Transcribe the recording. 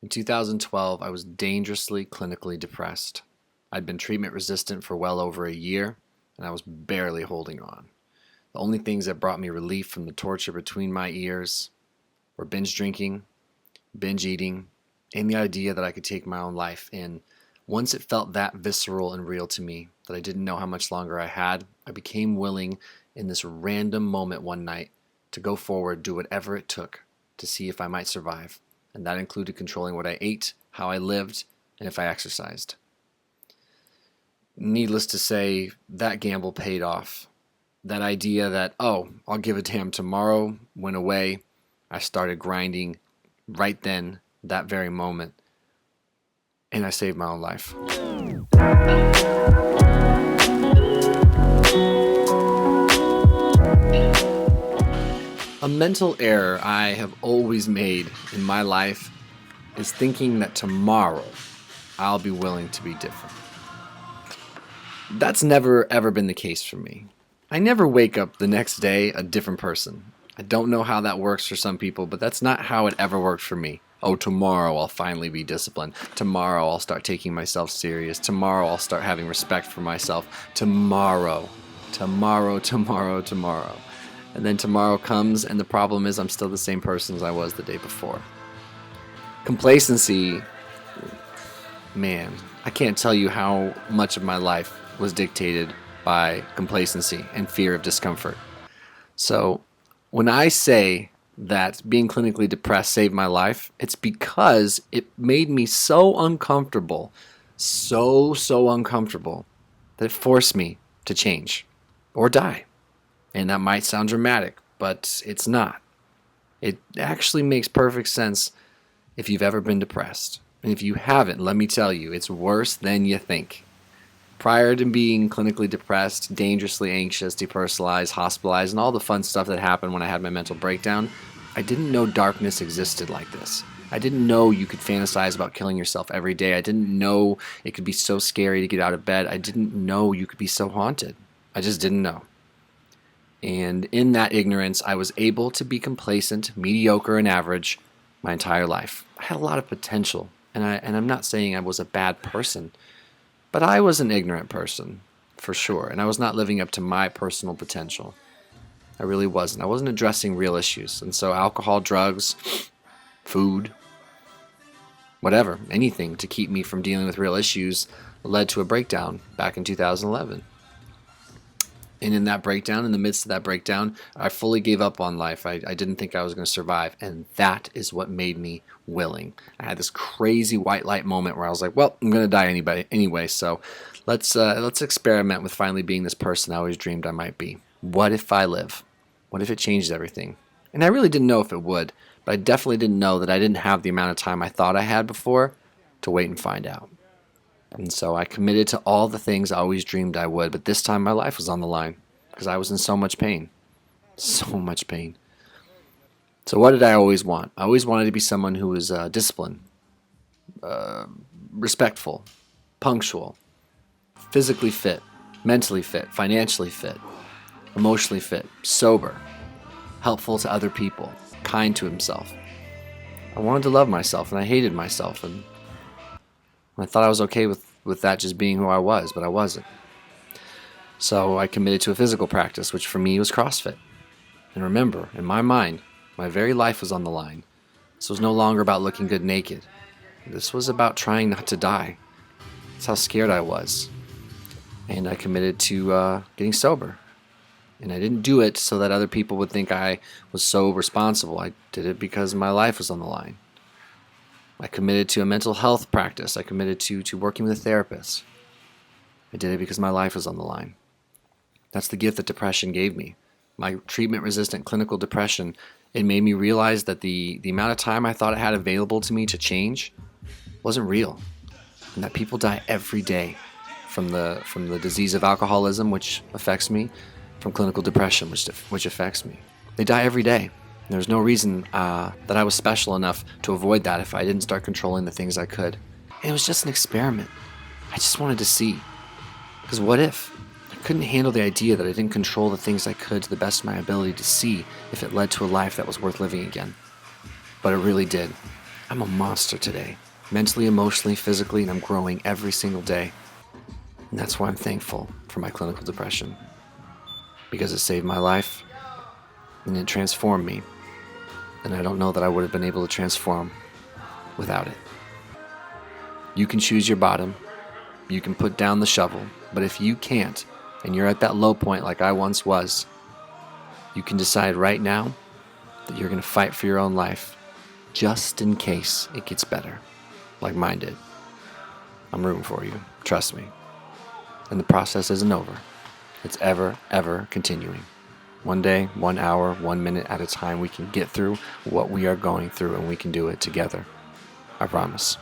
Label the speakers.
Speaker 1: In 2012, I was dangerously clinically depressed. I'd been treatment resistant for well over a year, and I was barely holding on. The only things that brought me relief from the torture between my ears were binge drinking, binge eating, and the idea that I could take my own life. And once it felt that visceral and real to me that I didn't know how much longer I had, I became willing in this random moment one night to go forward, do whatever it took to see if I might survive. And that included controlling what I ate, how I lived, and if I exercised. Needless to say, that gamble paid off. That idea that, oh, I'll give a damn tomorrow went away. I started grinding right then, that very moment, and I saved my own life. A mental error I have always made in my life is thinking that tomorrow I'll be willing to be different. That's never ever been the case for me. I never wake up the next day a different person. I don't know how that works for some people, but that's not how it ever worked for me. Oh, tomorrow I'll finally be disciplined. Tomorrow I'll start taking myself serious. Tomorrow I'll start having respect for myself. Tomorrow. And then tomorrow comes, and the problem is I'm still the same person as I was the day before. Complacency, man, I can't tell you how much of my life was dictated by complacency and fear of discomfort. So when I say that being clinically depressed saved my life, it's because it made me so uncomfortable, so uncomfortable, that it forced me to change or die. And that might sound dramatic, but it's not. It actually makes perfect sense if you've ever been depressed. And if you haven't, let me tell you, it's worse than you think. Prior to being clinically depressed, dangerously anxious, depersonalized, hospitalized, and all the fun stuff that happened when I had my mental breakdown, I didn't know darkness existed like this. I didn't know you could fantasize about killing yourself every day. I didn't know it could be so scary to get out of bed. I didn't know you could be so haunted. I just didn't know. And in that ignorance, I was able to be complacent, mediocre, and average my entire life. I had a lot of potential, and I'm not saying I was a bad person, but I was an ignorant person, for sure, and I was not living up to my personal potential. I really wasn't. I wasn't addressing real issues, and so alcohol, drugs, food, whatever, anything to keep me from dealing with real issues led to a breakdown back in 2011. And in that breakdown, in the midst of that breakdown, I fully gave up on life. I didn't think I was going to survive, and that is what made me willing. I had this crazy white light moment where I was like, well, I'm going to die anyway, so let's experiment with finally being this person I always dreamed I might be. What if I live? What if it changes everything? And I really didn't know if it would, but I definitely didn't know that I didn't have the amount of time I thought I had before to wait and find out. And so I committed to all the things I always dreamed I would, but this time my life was on the line because I was in so much pain. So much pain. So what did I always want? I always wanted to be someone who was disciplined, respectful, punctual, physically fit, mentally fit, financially fit, emotionally fit, sober, helpful to other people, kind to himself. I wanted to love myself, and I hated myself, and I thought I was okay with that just being who I was, but I wasn't. So I committed to a physical practice, which for me was CrossFit. And remember, in my mind, my very life was on the line. This was no longer about looking good naked. This was about trying not to die. That's how scared I was. And I committed to getting sober. And I didn't do it so that other people would think I was so responsible. I did it because my life was on the line. I committed to a mental health practice. I committed to working with a therapist. I did it because my life was on the line. That's the gift that depression gave me. My treatment-resistant clinical depression, it made me realize that the amount of time I thought I had available to me to change wasn't real. And that people die every day from the disease of alcoholism, which affects me, from clinical depression, which affects me. They die every day. There's no reason that I was special enough to avoid that if I didn't start controlling the things I could. And it was just an experiment. I just wanted to see. Because what if? I couldn't handle the idea that I didn't control the things I could to the best of my ability to see if it led to a life that was worth living again. But it really did. I'm a monster today, mentally, emotionally, physically, and I'm growing every single day. And that's why I'm thankful for my clinical depression, because it saved my life and it transformed me. And I don't know that I would have been able to transform without it. You can choose your bottom, you can put down the shovel, but if you can't, and you're at that low point like I once was, you can decide right now that you're going to fight for your own life just in case it gets better, like mine did. I'm rooting for you, trust me. And the process isn't over. It's ever continuing. One day, 1 hour, 1 minute at a time, we can get through what we are going through, and we can do it together. I promise.